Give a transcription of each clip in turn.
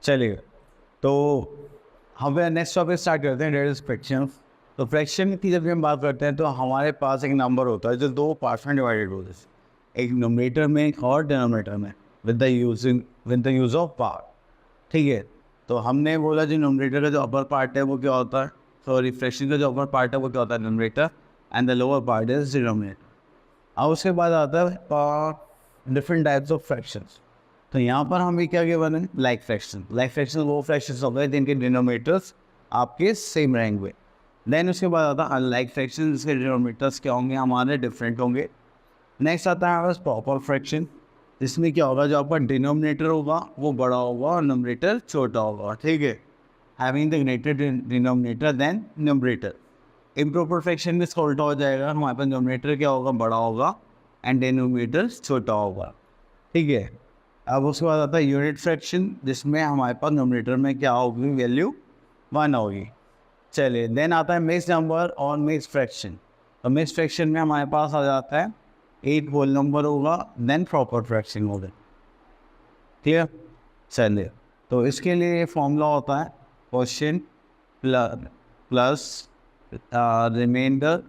चलिए, तो हम नेक्स्ट टॉपिक स्टार्ट करते हैं, डेट इज फ्रैक्शन। तो फ्रैक्शन की जब भी हम बात करते हैं तो हमारे पास एक नंबर होता है जो दो पार्ट्स में डिवाइडेड होता है, एक न्यूमरेटर में और डिनोमिनेटर में, with the use of power. ठीक है, तो हमने बोला जो न्यूमरेटर का जो अपर पार्ट है वो क्या होता है, सॉरी फ्रैक्शन का जो अपर पार्ट है वो क्या होता है, numerator, and the lower part is denominator. अब उसके बाद आता है डिफरेंट टाइप्स ऑफ फ्रैक्शंस। तो यहाँ पर हमें क्या गिवन है, लाइक फ्रैक्शन वो फ्रैक्शंस हो गए जिनके डिनोमिनेटर्स आपके सेम रहेंगे। देन उसके बाद आता है अनलाइक फ्रैक्शन, जिसके डिनोमिनेटर्स क्या होंगे, हमारे डिफरेंट होंगे। नेक्स्ट आता है हमारे प्रॉपर फ्रैक्शन, जिसमें क्या होगा, जो आपका डिनोमिनेटर होगा वो बड़ा होगा और न्यूमरेटर छोटा होगा। ठीक है, having the greater denominator than numerator. Improper fraction में इसका उल्टा हो जाएगा, हमारे पास डिनोमिनेटर क्या होगा, बड़ा होगा, एंड डिनोमिनेटर छोटा होगा। ठीक है, अब उसके बाद आता है यूनिट फ्रैक्शन, जिसमें हमारे पास न्यूमरेटर में क्या होगी, वैल्यू 1 होगी। चलिए, देन आता है मिक्स्ड नंबर और मिक्स्ड फ्रैक्शन। तो मिक्स्ड फ्रैक्शन में हमारे पास आ जाता है 8 होल नंबर होगा, देन प्रॉपर फ्रैक्शन होगा। क्लियर? चलिए, तो इसके लिए फॉर्मूला होता है question plus remainder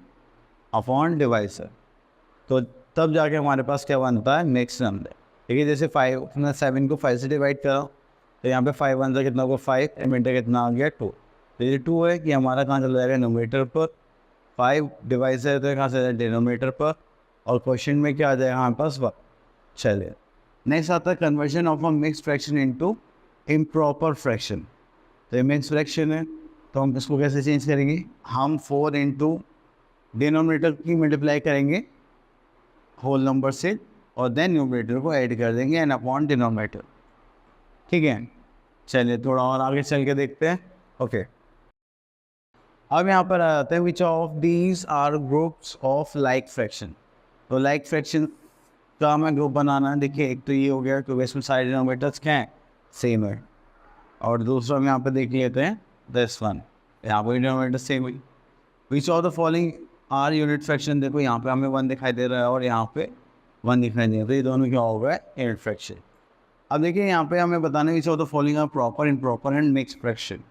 upon divisor. तो तब जाके हमारे पास क्या बनता है, मिक्स नंबर। ठीक है, जैसे 5 अपना 7 को 5 से डिवाइड करो, तो यहाँ पे 5 वन से कितना होगा 5, रिमाइंडर कितना आ गया 2। तो ये 2 है कि हमारा कहाँ चला जाएगा, नोमीटर पर। 5 डिवाइसर तो कहाँ से डिनोमीटर पर, और क्वेश्चन में क्या आ जाएगा हमारे पास 1। चलिए, नेक्स्ट आता है conversion of a mix fraction into improper fraction. तो ये मिक्स फ्रैक्शन है, तो हम इसको कैसे चेंज करेंगे, हम 4 इंटू डिनोमिनेटर की मल्टीप्लाई करेंगे होल नंबर से, और देन न्यूमरेटर को ऐड कर देंगे एन अपॉन डिनोमिनेटर। ठीक है, चलिए थोड़ा और आगे चल के देखते हैं। ओके, अब यहाँ पर आ जाते हैं which of these are groups of like fraction. तो लाइक फ्रैक्शन का हमें ग्रुप बनाना है। देखिए, एक तो ये हो गया क्योंकि इसमें सारे डिनोमिनेटर्स क्या हैं, सेम है, और दूसरा हम यहाँ पे देख लेते हैं दिस वन, यहाँ पर डिनोमिनेटर सेम है। Which of the following are unit fraction. देखो यहाँ पे हमें 1 दिखाई दे रहा है और यहाँ पे 1 दिखाई दे रहा है, तो ये दोनों क्या हो गया, यूनिट फ्रैक्शन। अब देखिए यहाँ पे हमें बताना है which of the following are proper, improper and mix fraction.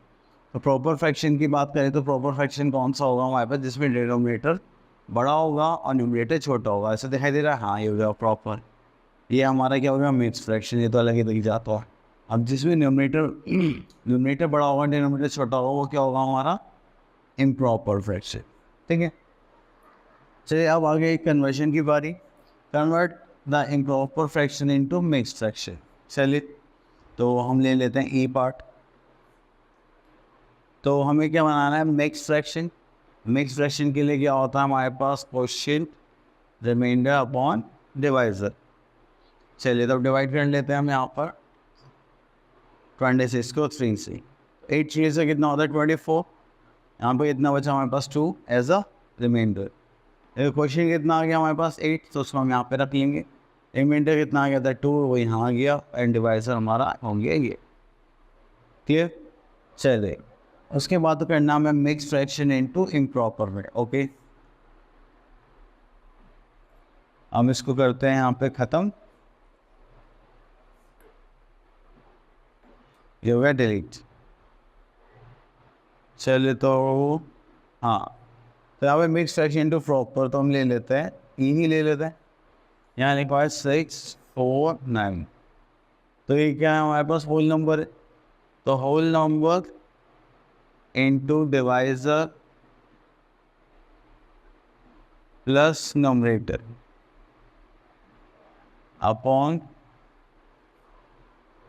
तो प्रॉपर फ्रैक्शन की बात करें तो प्रॉपर फ्रैक्शन कौन सा होगा हमारे पास, जिसमें डिनोमिनेटर बड़ा होगा और न्यूमरेटर छोटा होगा। ऐसा दिखाई दे रहा है, हाँ ये हो गया प्रॉपर। ये हमारा क्या होगा, मिक्स फ्रैक्शन, ये तो अलग ही दिख जाता है। अब जिसमें न्यूमरेटर बड़ा होगा, डिनोमिनेटर छोटा होगा, वो क्या होगा हमारा, इम्प्रॉपर फ्रैक्शन। ठीक है, चलिए अब आगे कन्वर्शन की बारी। Convert the improper fraction into mixed fraction. चलिए, तो हम ले लेते हैं ई पार्ट। तो हमें क्या बनाना है, मिक्स्ड फ्रैक्शन। मिक्स्ड फ्रैक्शन के लिए क्या होता है हमारे पास, क्वोशिएंट रिमाइंडर अपॉन डिवाइजर। चलिए, तो डिवाइड कर लेते हैं हम यहाँ पर 26 को 3 से। 8 3 से कितना होता है 24, यहाँ पर कितना बचा हमारे पास 2 एज अ रिमाइंडर। क्वेश्चन कितना आ गया हमारे पास 8, तो उसको हम यहाँ पे रख लेंगे। रिमाइंडर कितना आ गया था 2, वो यहाँ आ गया, एंड डिवाइजर हमारा होंगे ये। क्लियर? चलिए, उसके बाद तो करना हमें मिक्स फ्रैक्शन इनटू इम्प्रॉपर में। ओके, हम इसको करते हैं यहाँ पे ख़त्म, ये हो गया डिलीट। चलिए, तो हाँ, तो यहाँ पे मिक्स फ्रैक्शन इनटू प्रॉपर तो हम ले लेते हैं, ई ही ले लेते हैं। यहाँ लिखा है 6 4 9, तो ये क्या है हमारे पास, होल नंबर है। तो whole number into divisor plus numerator upon,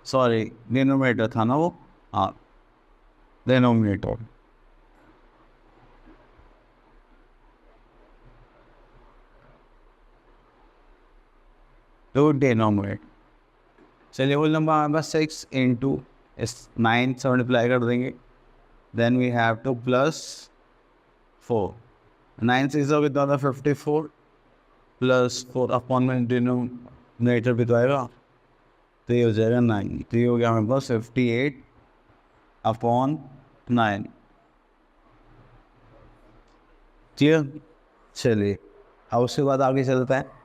sorry denominator था ना वो, हाँ डिनोमिनेटर। तो डिनोमिनेटर, चलिए होल नंबर हमारे पास 6 इंटू इस 9 से मल्टीप्लाई कर देंगे, then we have to plus 4। 9 6 हो कितना था 54, प्लस 4 अपॉन में डिनोमिनेटर भी तो आएगा, तो ये हो जाएगा 9। तो ये हो गया हमारे पास 58 अपॉन 9। क्लियर? चलिए, अब उसके बाद आगे चलता है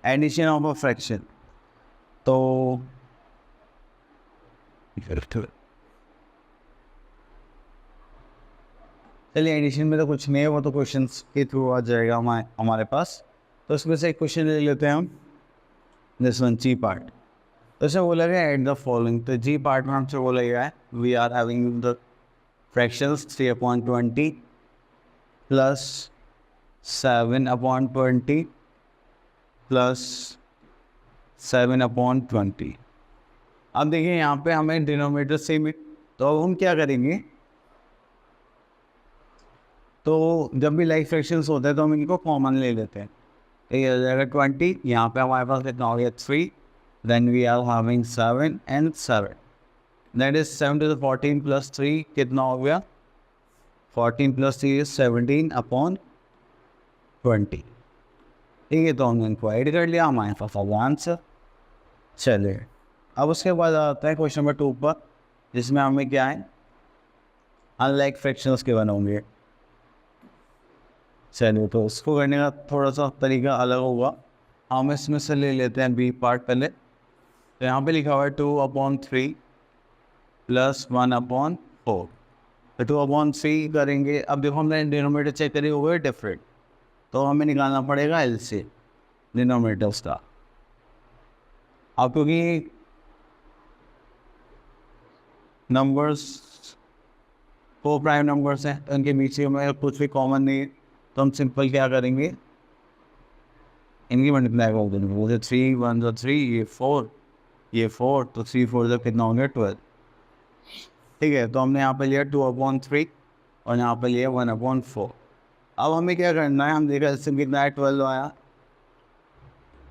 एडिशन ऑफ अ फ्रैक्शन। तो चलिए एडिशन में तो कुछ नहीं है, वो तो क्वेश्चंस के थ्रू आ जाएगा हमारे पास। तो इसमें से एक क्वेश्चन ले लेते हैं हम, दिस वन जी पार्ट। तो इसे बोला गया एट द फॉलोइंग। तो जी पार्ट में हमसे बोला गया है we are having the fractions 3/20 plus 7/20 plus 7/20। अब देखिए यहाँ पे हमें डिनोमिनेटर सेम है, तो अब हम क्या करेंगे, तो जब भी लाइक फ्रैक्शंस होते हैं तो हम इनको कॉमन ले लेते हैं। ये हो जाएगा 20, यहाँ पे हमारे पास कितना हो गया 3, then we are having 7 and 7, that is 7 to the 14 plus 3 कितना हो गया 14 प्लस 3 इज 17/20। ठीक है, तो हमने इनको ऐड कर लिया, हमारे पास आंसर। चलिए अब उसके बाद आता है क्वेश्चन नंबर 2 पर, जिसमें हमें क्या है अनलाइक फ्रैक्शंस के बने होंगे। चलिए तो इसको करने का थोड़ा सा तरीका अलग होगा। हम इसमें से ले लेते हैं बी पार्ट पहले। तो यहाँ पे लिखा हुआ है 2/3 प्लस 1/4। तो 2/3 करेंगे। अब देखो हमने डिनोमिनेटर चेक करी हुए डिफरेंट, तो हमें निकालना पड़ेगा एलसीएम डिनोमिनेटर्स का। अब क्योंकि नंबर्स 4 प्राइम नंबर्स हैं तो इनके बीच में कुछ भी कॉमन नहीं है, तो हम सिंपल क्या करेंगे, इनकी मल्टीप्लाई कर देंगे। वो 3 1 जो 3, ये 4 तो 3 4 जो कितना हो गया 12। ठीक है, तो हमने यहाँ पे लिया 2/3 और यहाँ पे लिया 1/4। अब हमें क्या करना है, हम देखा इससे कितना है 12 आया,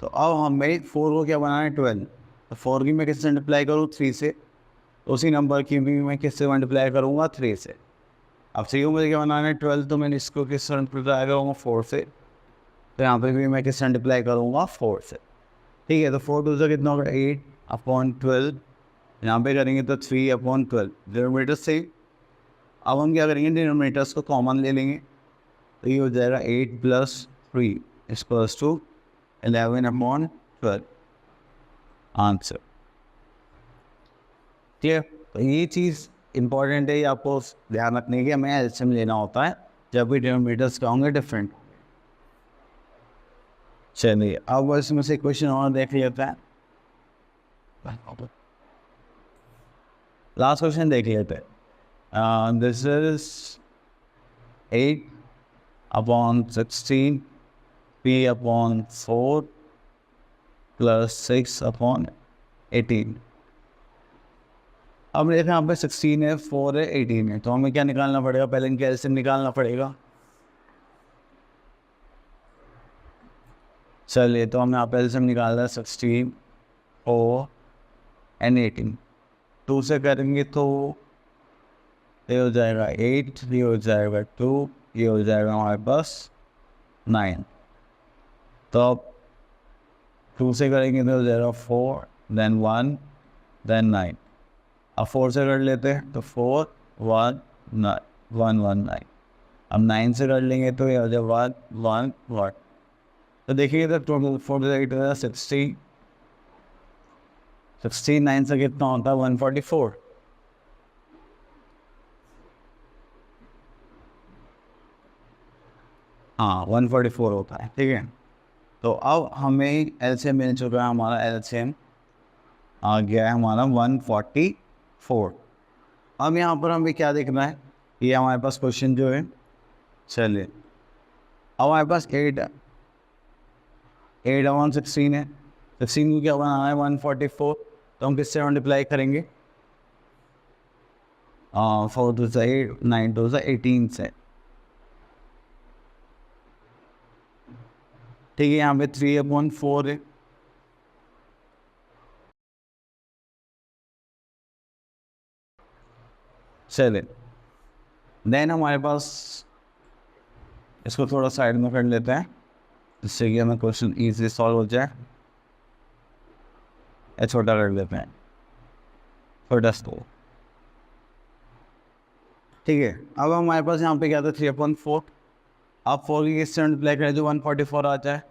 तो अब हमें 4 को क्या बनाना है 12। तो 4 की मैं किससे मल्टीप्लाई करूँ 3 से, उसी नंबर की भी मैं किससे मल्टीप्लाई करूँगा 3 से। अब 3 को मुझे क्या बनाना है 12, तो मैंने इसको किससे मल्टीप्लाई करूँगा 4 से, तो यहाँ पे भी मैं किससे मल्टीप्लाई करूँगा 4 से। ठीक है, तो 4 2 से कितना होगा 8/12, यहाँ पे करेंगे तो 3/12 डिनोमिनेटर से। अब हम क्या करेंगे डिनोमिनेटर्स को कॉमन ले लेंगे, तो ये हो जाएगा 8 + 3 = 11/12 आंसर। क्लियर। तो ये चीज़ इंपॉर्टेंट है, ये आपको ध्यान रखने की हमें एलसीएम लेना होता है जब भी डिनोमिनेटर्स क्या होंगे डिफरेंट। चलिए अब इसमें से क्वेश्चन और देख लेते हैं, लास्ट क्वेश्चन देख लेते हैं। This is 8/16 p/4 plus 6/18। अब देखो यहाँ पे 16 है, 4 है, 18 है, तो हमें क्या निकालना पड़ेगा, पहले इनके एलसीएम निकालना पड़ेगा। चलिए तो हमने यहाँ पे एलसीएम निकाला है 16 4 एंड 18। 2 से करेंगे तो ये हो जाएगा 8, ये हो जाएगा 2, ये हो जाएगा हमारे पास 9। तो अब 2 से करेंगे तो हो जाएगा 4 देन 1 देन 9। अब 4 से कर लेते हैं तो 4 1 9 1 1 9। अब 9 से कर लेंगे तो ये हो जाएगा 1 1 1। तो देखिए तो टोटल 4 से 60, 69 से कितना होता है 144। हाँ 144 होता है। ठीक है, तो अब हमें एलसीएम मिल चुका है, हमारा एलसीएम आ गया है हमारा 144। अब यहाँ पर हमें क्या देखना है, ये हमारे पास क्वेश्चन जो है, चलिए अब हमारे पास 8/16 है, 16 को क्या बनाना है 144, तो हम किससे मल्टीप्लाई करेंगे 4 2 से 8 9 2 से 18 से। ठीक है, यहाँ पे 3/4 है, चलिए देन हमारे पास इसको थोड़ा साइड में कर लेते हैं जिससे कि हमें क्वेश्चन ईजी सॉल्व हो जाए। छोटा कर लेते हैं, छोटा स्कोर। ठीक है, अब हमारे पास यहाँ पे क्या था 3/4। अब 4 की किससे मल्टीप्लाई करें जो 144 आ जाए,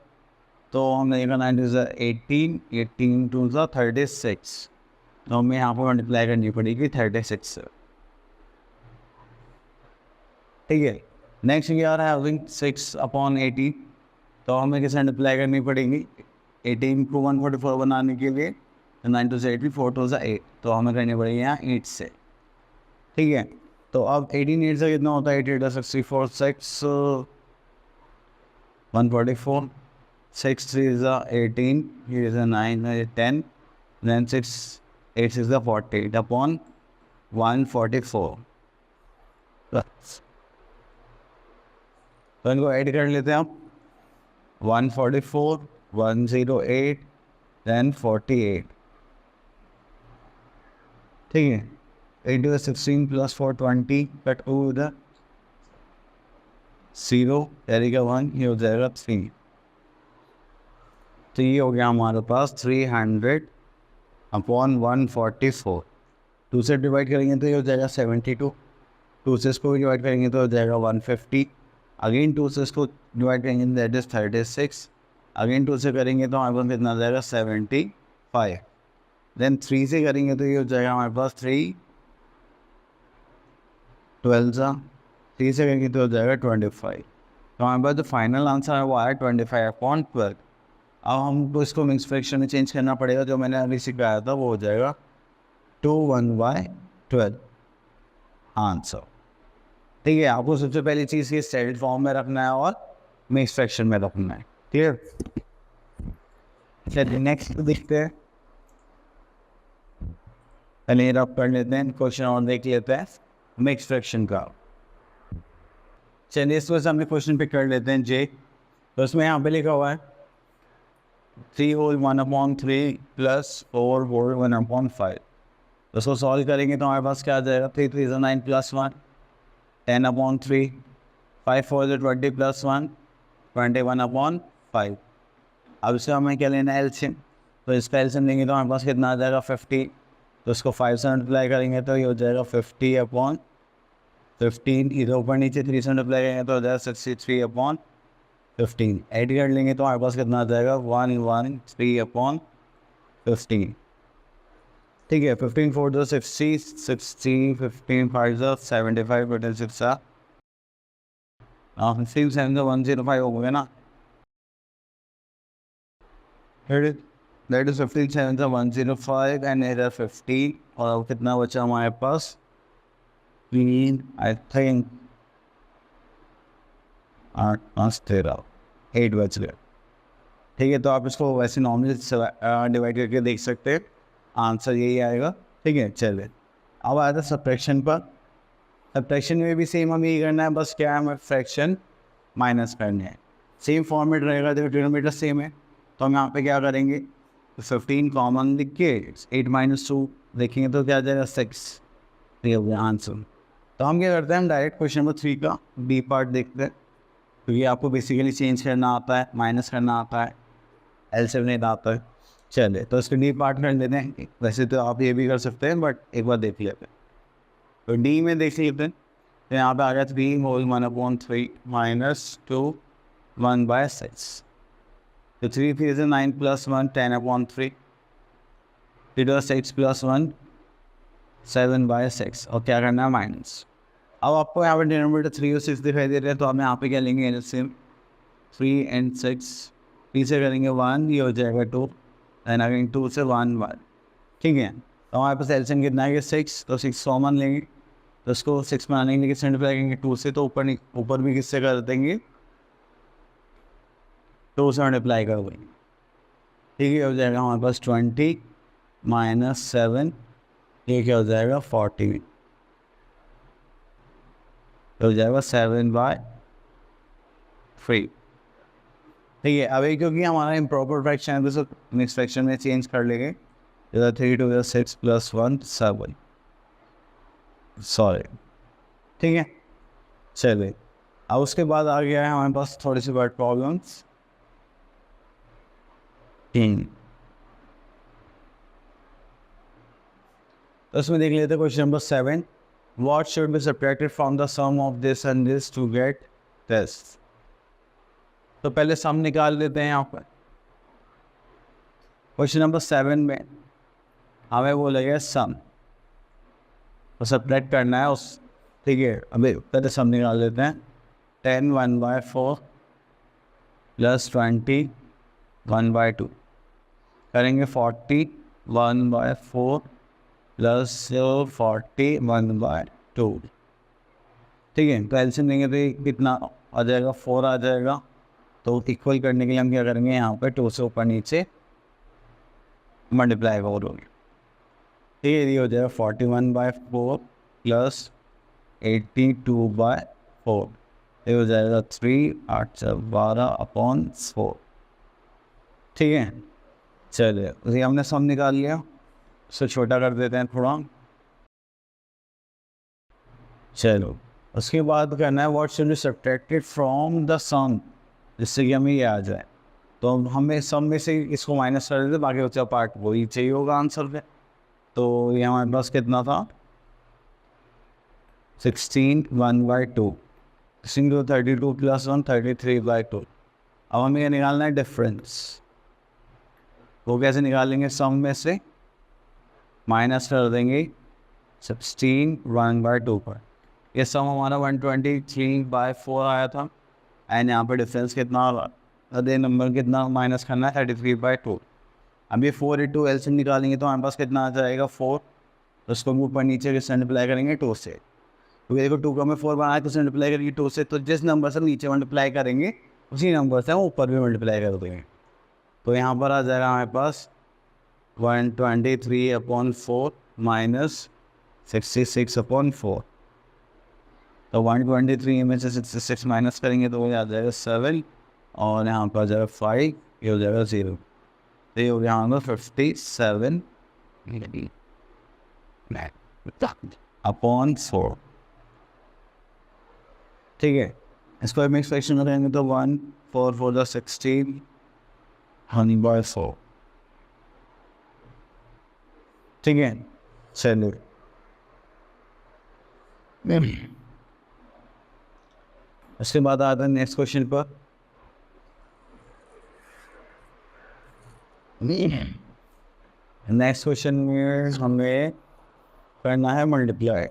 तो हमने ये करना है 18, 18 टू ज़ा 36, तो हमें यहाँ पर मल्टीप्लाई करनी पड़ेगी 36 से, ठीक है। नेक्स्ट ये आ रहा है हैविंग 6/18, तो हमें किसे मल्टीप्लाई करनी पड़ेगी 18 को 144 बनाने के लिए, 9 टू 80, 4 टू 8, तो हमें करनी पड़ेगी यहाँ 8 से, ठीक है। तो अब 18 8 से कितना होता है, 8 8 64, 6 144, 6 3 is 18, here is a 9 10, then 6 8 is 48 upon 144 plus, तो इनको ऐड कर लेते हैं हम, 144 108 then 48, ठीक है। 8 is 16 plus 420 कट उधर 0 का 1, ये हो जाएगा 3, तो ये हो गया हमारे पास 300/144। 2 से डिवाइड करेंगे तो ये हो जाएगा 72, 2 से इसको डिवाइड करेंगे तो हो जाएगा 150, अगेन 2 से इसको डिवाइड करेंगे दैट इज 36, अगेन 2 से करेंगे तो हमारे पास कितना आ जाएगा 75, देन 3 से करेंगे तो ये हो जाएगा हमारे पास 3 12 3 से करेंगे तो हो जाएगा 25, तो हमारे पास जो फाइनल आंसर है वो आया 25/12। अब हमको इसको मिक्स फ्रैक्शन में चेंज करना पड़ेगा, जो मैंने अभी सिखाया था वो हो जाएगा 21/12 आंसर, ठीक है। आपको सबसे पहली चीज़ ये स्टैंडर्ड फॉर्म में रखना है और मिक्स फ्रैक्शन में रखना है, ठीक है। चलिए नेक्स्ट देखते हैं, पहले रब कर लेते हैं, क्वेश्चन और देख लेते हैं मिक्स फ्रैक्शन का। चलिए इस वजह से हमने क्वेश्चन पिक कर लेते हैं जे, तो उसमें यहाँ पे लिखा हुआ है 3 होल 1/3 प्लस 4 होल 1/5, तो उसको सॉल्व करेंगे तो हमारे पास क्या आ जाएगा, 3 3 is 9 plus 1 10/3, 5 4 is 20 plus 1 21/5। अब इससे हमें क्या लेना है एलसीएम, तो इसका एलसीएम लेंगे तो हमारे पास कितना आ जाएगा 50, तो इसको 5 से मल्टीप्लाई करेंगे तो ये हो जाएगा 50/15, इधर ऊपर नीचे 3 से मल्टीप्लाई करेंगे तो हो जाएगा 63/15, ऐड कर लेंगे तो हमारे पास कितना आ जाएगा 113/15, ठीक है। 15 4 2 60, 60 15 5 75 बटे 6 15 7 105 हो गया ना, दैट इज 15 7 105 एंड इधर 50, और अब कितना बचा हमारे पास 3 आई थिंक 8 5 13 8 बच गया, ठीक है। तो आप इसको वैसे नॉर्मली डिवाइड करके देख सकते हैं, आंसर यही आएगा, ठीक है। चलिए अब आया था सब्ट्रैक्शन पर, सब्ट्रैक्शन में भी सेम हमें यही करना है, बस क्या है हमें फ्रैक्शन माइनस करने हैं, सेम फॉर्मेट रहेगा, देखो डिनोमिनेटर सेम है, तो हम यहाँ पे क्या करेंगे, 15 कॉमन लिख के 8 - 2 देखेंगे तो क्या आ जाएगा 6, ये हो गया आंसर। तो हम क्या करते हैं, हम डायरेक्ट क्वेश्चन नंबर 3 का बी पार्ट देखते हैं, क्योंकि आपको बेसिकली चेंज करना आता है, माइनस करना आता है, एलसीएम नहीं आता है। चलिए तो इसको डी पार्ट कर लेते हैं, वैसे तो आप ये भी कर सकते हैं बट एक बार देख लेते हैं। तो डी में देख लेते हैं, तो यहाँ पे आ गया 3 होल 1/3 माइनस 2 1/6, तो 3 3 is 9 plus 1 10/3, फिर 6 plus 1 7/6, और क्या करना है माइनस। अब आपको यहाँ पे डिनोमिनेटर 3 और 6 दिखाई दे रहे हैं, तो हम यहाँ पे क्या लेंगे एलसीएम, 3 and 6, 3 से करेंगे 1, ये हो जाएगा 2, एंड अगेन 2 से 1 1, ठीक है। तो हमारे पास एलसीएम कितना है 6, तो 6 कॉमन लेंगे, तो इसको 6 में आने के लिए किससे मल्टीप्लाई करेंगे 2 से, तो ऊपर भी किससे कर देंगे 2 से मल्टीप्लाई कर देंगे, ठीक है। हो जाएगा हमारे पास 20 - 7, ये क्या हो जाएगा 40, तो हो जाएगा 7/3, ठीक है। अभी क्योंकि हमारा इम्प्रॉपर फ्रैक्शन है तो मिक्स फ्रैक्शन में चेंज कर लेंगे, इधर 3 2 6 plus 1 7, सॉरी, ठीक है। चलिए अब उसके बाद आ गया है हमारे पास थोड़ी सी वर्ड प्रॉब्लम्स, तो उसमें देख लेते हैं question number 7, what should be subtracted from the sum of this and this to get this. तो पहले सम निकाल लेते हैं यहाँ पर, क्वेश्चन नंबर 7 में हमें बोला गया सम, तो सब्ट्रैक्ट करना है उस, ठीक है। अभी पहले सम निकाल लेते हैं। 10 1/4 प्लस 20 1/2 करेंगे 40 1/4 प्लस 40 1/2, ठीक है। तो एलसीएम लेंगे तो ये कितना आ जाएगा, 4 आ जाएगा। तो इक्वल करने के लिए हम क्या करेंगे, यहाँ पर 2 से ऊपर नीचे मल्टीप्लाई करोगे, ठीक है। ये हो जाएगा 41/4 प्लस 82/4, ये हो जाएगा 3 8 12/4, ठीक है। चलिए उसे हमने सम निकाल लिया, उससे छोटा कर देते हैं थोड़ा। चलो उसके बाद करना है what should be subtracted from the sum, जिससे कि हमें ये आ जाए। तो हमें सम में से इसको माइनस कर देते, बाकी बचा पार्ट वही चाहिए होगा आंसर पे। तो ये हमारे पास कितना था, 16 1/2, 32 प्लस 1 33/2। अब हमें ये निकालना है डिफरेंस। वो कैसे निकालेंगे, सम में से माइनस कर देंगे 16 1/2 पर। ये सम हमारा 123/4 आया था, एंड यहाँ पर डिफरेंस कितना आ रहा, अदे नंबर कितना माइनस करना है 33/2। अब ये 4 इंटू एलसीएम निकालेंगे तो हमारे पास कितना आ जाएगा 4, तो उसको ऊपर नीचे मल्टीप्लाई करेंगे 2 से। तो देखो 2 का हमें 4 बनाया तो मल्टीप्लाई करेंगे 2 से, तो जिस नंबर से नीचे मल्टीप्लाई करेंगे उसी नंबर से हम ऊपर भी मल्टीप्लाई कर देंगे। तो यहाँ पर आ जाएगा हमारे पास 123/4 माइनस 66/4। तो 123 में से 66 माइनस करेंगे तो वो आ जाएगा 7, और यहाँ पर आ जाएगा 5, ये हो जाएगा 0। तो ये हो गया हमारा 57/4, ठीक है। इसको हम एक्सप्रेशन करेंगे तो 1 4 4 16 1/4, ठीक है। चलिए उसके बाद आता है नेक्स्ट क्वेश्चन पर। नेक्स्ट क्वेश्चन में हमें करना है मल्टीप्लाई।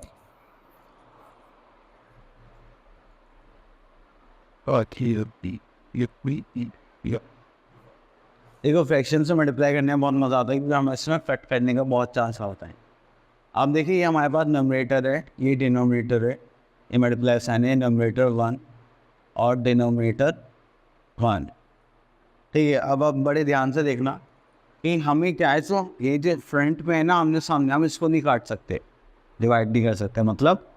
देखो फ्रैक्शन से मल्टीप्लाई करने में बहुत मज़ा आता है, क्योंकि हम इसमें फैक्ट करने का बहुत चांस होता है। अब देखिए ये हमारे पास नंबरेटर है, ये डिनोमिनेटर है, ये मल्टीप्लाई साइन है, नंबरेटर 1 और डिनोमिनेटर 1, ठीक है। अब आप बड़े ध्यान से देखना कि हमें क्या है, तो ये जो फ्रंट में है ना, हमने सामने, हम इसको नहीं काट सकते, डिवाइड नहीं कर सकते मतलब,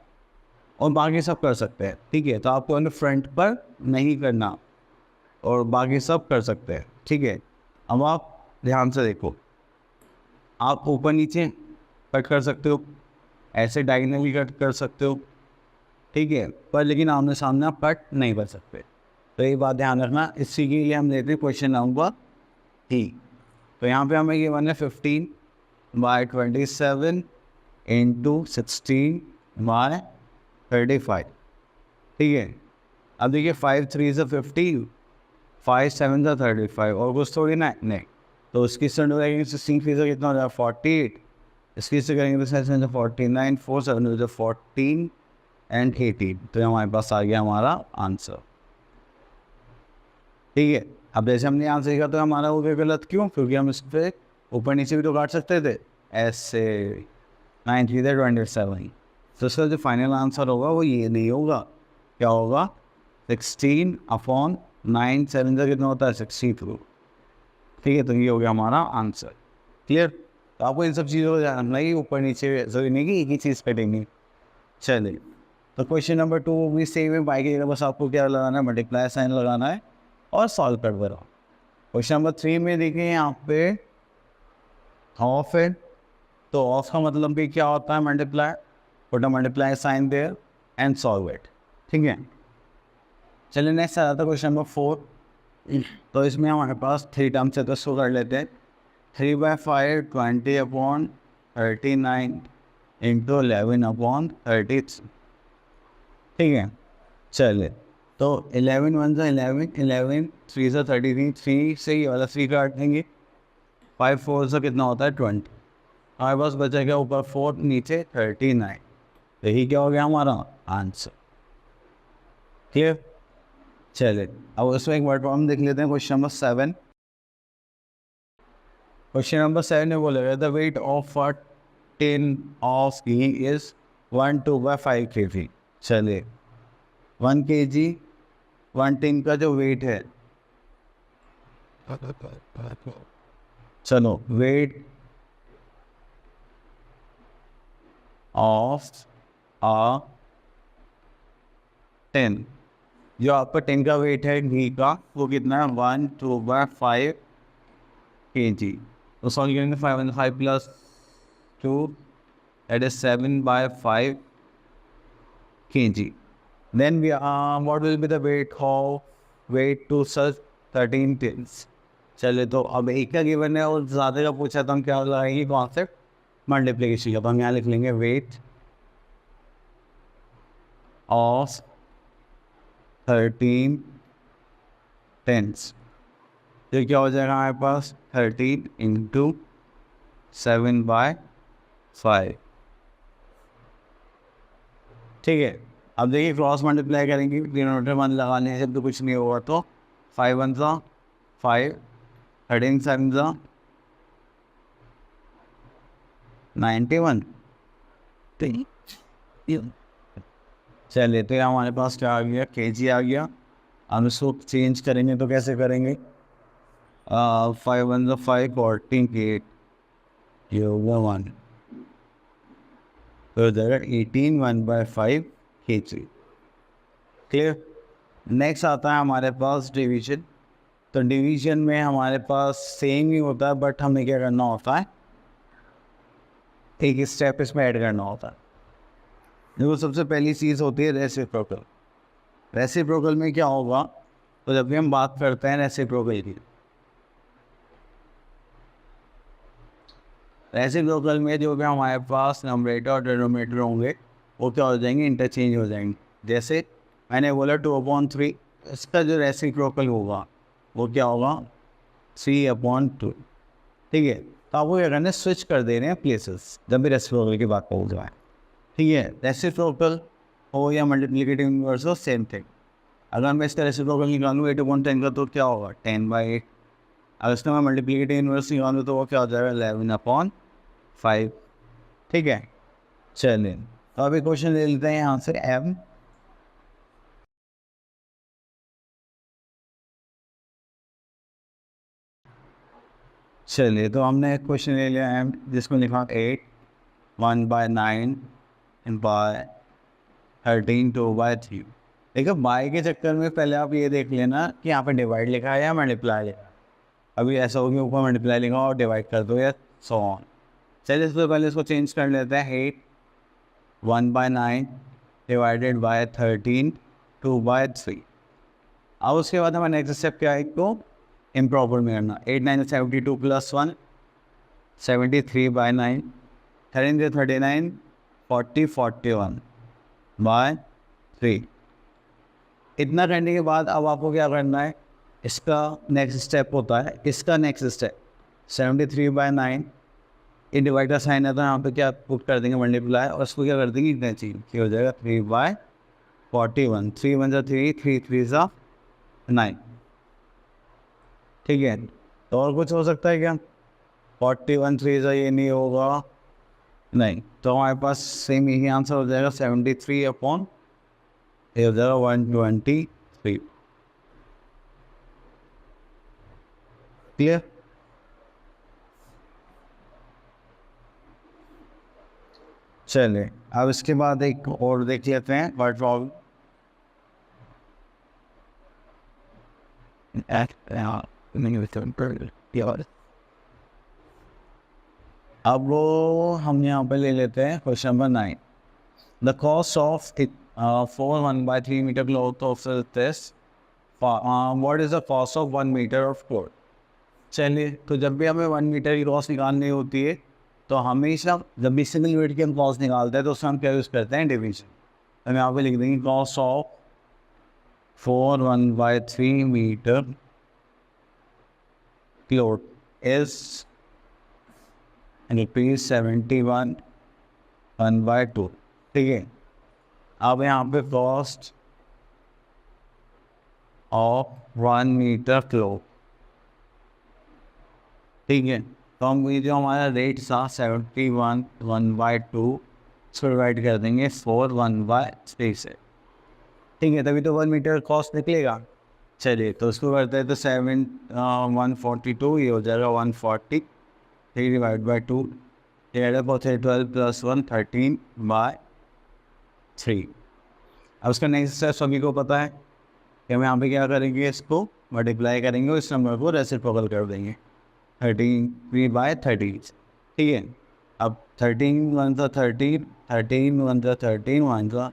और बाकी सब कर सकते हैं, ठीक है। तो आपको हमने फ्रंट पर नहीं करना और बाकी सब कर सकते हैं, ठीक है। अब आप ध्यान से देखो, आप ऊपर नीचे कट कर सकते हो, ऐसे डायगोनली कट कर सकते हो, ठीक है, पर लेकिन आमने सामने आप कट नहीं कर सकते। तो ये बात ध्यान रखना। इसी के लिए हम लेते हैं क्वेश्चन नंबर 3। तो यहाँ पे हमें ये बना 15/27 इंटू 16/35, ठीक है। अब देखिए 5 3 से 15, 5 7 से 35, और कुछ थोड़ी ना नहीं। तो उसकी से करेंगे 16 फीसद कितना हो जाएगा 48, इसकी से करेंगे तो 7 से 49, 4 7 से 14 एंड 18। तो हमारे पास आ गया हमारा आंसर, ठीक है। अब जैसे हमने आंसर लिखा तो हमारा हो गया गलत, क्यों, क्योंकि हम इस पर ऊपर नीचे भी तो काट सकते थे ऐसे। 9 3 27, तो इसका जो फाइनल आंसर होगा वो ये नहीं होगा, क्या होगा 16/9, 7 का कितना होता है 62, ठीक है। तो ये हो गया हमारा आंसर, क्लियर। तो आपको इन सब चीज़ों को जानना ही, ऊपर नीचे जरूरी नहीं कि एक ही चीज़ कटेंगे। चलिए तो क्वेश्चन नंबर 2 भी सेम है, बाई की जगह बस आपको क्या लगाना है, मल्टीप्लाई साइन लगाना है और सॉल्व कर दे रहा हूँ। क्वेश्चन नंबर 3 में देखिए यहाँ पे ऑफ है, तो ऑफ का मतलब भी क्या होता है, multiply, put a multiply sign there and solve it, ठीक है। चलिए नेक्स्ट आ जाता है क्वेश्चन नंबर 4। तो इसमें हमारे पास 3 टर्म्स है, तो इसको कर लेते हैं। 3/5 20/39 इंटू 11/33, ठीक है। चलिए तो 11 1 से 11, 11 3 से 33, 3 से ये वाला 3 काट देंगे, 5 4 से कितना होता है 20, हमारे पास बचेगा ऊपर 4 नीचे 39, यही क्या हो गया हमारा आंसर। क्लियर। चलिए अब उसमें एक वर्ड प्रॉब्लम देख लेते हैं। क्वेश्चन नंबर 7, क्वेश्चन नंबर 7 में बोलेगा the weight of a tin of ghee is 1/5 kg। चलिए 1 kg 1 टिन का जो वेट है, चलो वेट ऑफ अ टिन, जो आपका टिन का वेट है घी का वो कितना है 1/5 kg। तो सॉल्व करेंगे 5 plus 2 that is 7/5 kg. Then what will be the weight to such 13 tins? चलिए तो अब एक का गिवन है और ज़्यादा का पूछा तो हम क्या लगाएंगे कॉन्सेप्ट मल्टीप्लिकेशन का। तो हम यहाँ लिख लेंगे वेट ऑफ 13 टेंस, तो क्या हो जाएगा हमारे पास 13 इंटू 7/5। ठीक है। अब देखिए क्रॉस मल्टीप्लाई करेंगे, डिनोमिनेटर 1 लगाने से तो कुछ नहीं होगा, तो 5 1 5, 13 7 91। चलिए तो यहाँ हमारे पास क्या आ गया kg आ गया। अब इसको चेंज करेंगे तो कैसे करेंगे, 5 1 5 48 ये होगा 1, तो इधर 18 1/5 kg। क्लियर। नेक्स्ट आता है हमारे पास डिवीजन। तो डिवीजन में हमारे पास सेम ही होता है, बट हमें क्या करना होता है, एक स्टेप इसमें ऐड करना होता है। देखो सबसे पहली चीज़ होती है रेसिप्रोकल। रेसिप्रोकल में क्या होगा, तो जब भी हम बात करते हैं रेसिप्रोकल की, रेसिप्रोकल में जो भी हमारे पास नंबरेटर और डिनोमिनेटर होंगे वो क्या हो जाएंगे, इंटरचेंज हो जाएंगे। जैसे मैंने बोला 2/3, इसका जो रेसिप्रोकल होगा वो क्या होगा 3/2। ठीक है। तो आपको क्या करना है, स्विच कर दे रहे हैं प्लेसेस जब भी रेसिप्रोकल की बात हो जाए। ठीक है। रेसिप्रोकल हो या मल्टीप्लिकेटिव इनवर्स हो, सेम थिंग। अगर मैं इसका रेसिप्रोकल निकालूँ 8/10 का तो क्या होगा 10/8। अगर इसका मैं मल्टीप्लिकेटिव इनवर्स निकालूँ तो वो क्या हो जाएगा 11/5। ठीक है। चलिए तो अभी क्वेश्चन ले लेते हैं यहाँ से m। चलिए तो हमने एक क्वेश्चन ले लिया m जिसमें लिखा 8 1/9 13 2/3। देखो बाय के चक्कर में पहले आप ये देख लेना कि यहाँ पे डिवाइड लिखा है या मल्टीप्लाई लिखा है। अभी ऐसा हो गया ऊपर मल्टीप्लाई लिखा और डिवाइड कर दो या सो ऑन। चलिए इससे पहले इसको चेंज कर लेते हैं। 8 1/9 डिवाइडेड बाय 13 2/3। अब उसके बाद हमारा नेक्स्ट स्टेप क्या है, तो इम्प्रॉपर में करना। 8 9 72 प्लस 1 73/9, 13 39 40 41/3। इतना करने के बाद अब आपको क्या करना है, इसका नेक्स्ट स्टेप होता है, इसका नेक्स्ट स्टेप 73/9, ये डिवाइड का साइन है तो यहाँ पे क्या पुट कर देंगे मल्टीप्लाई, और इसको क्या कर देंगे इतना चीज क्या हो जाएगा 3/41। 3 1 3 3 3 9। ठीक है। तो और कुछ हो सकता है क्या, 41 3 ये नहीं होगा, नहीं, तो हमारे पास सेम यही आंसर हो जाएगा 73/, ये हो जाएगा 123। क्लियर। चलिए अब इसके बाद एक और देख लेते हैं वर्ड प्रॉब्लम। अब वो हम यहाँ पे ले लेते हैं question number 9। The cost of 4 1/3 metre cloth of this, what is the cost of 1 metre of cloth. चलिए तो जब भी हमें 1 मीटर की कॉस्ट निकालनी होती है तो हमेशा जब भी सिंगल यूनिट की हम कॉस्ट निकालते हैं तो उसमें हम क्या यूज़ करते हैं, डिवीजन। हम यहाँ पे लिख देंगे cost of 4 1/3 metre cloth is ₹71/2, ठीक है। अब यहाँ पे कॉस्ट ऑफ 1 मीटर फ्लो, ठीक है। तो हम ये जो हमारा रेट था 71/1/2 इसको डिवाइड कर देंगे 4/1/3 से, ठीक है। तभी तो 1 मीटर कॉस्ट निकलेगा। चलिए तो उसको करते हैं, तो 142 ये हो जाएगा 140, 3/2, 12 + 1 13/3। अब उसका नेक्स्ट स्टेप सभी को पता है कि हम यहाँ पे क्या करेंगे, इसको मल्टीप्लाई करेंगे और इस नंबर को रेसिप्रोकल कर देंगे 13/30, ठीक है। अब 13 1 13, 13 1 13 1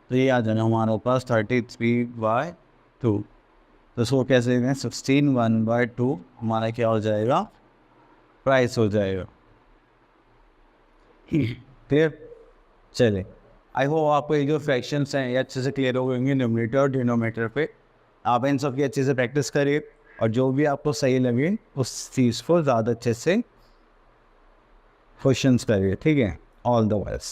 तो ये आ जाना हमारे पास 33/2। तो इसको कैसे दें, 16/1/2 हमारा क्या हो जाएगा, प्राइस हो जाएगा। फिर चले, आई होप आपको ये जो फ्रैक्शंस हैं ये अच्छे से क्लियर हो गएंगे न्यूमरेटर और डिनोमिनेटर पे। आप इन सब की अच्छे से प्रैक्टिस करिए और जो भी आपको सही लगे उस चीज़ को ज़्यादा अच्छे से क्वेश्चंस करिए, ठीक है। All the best.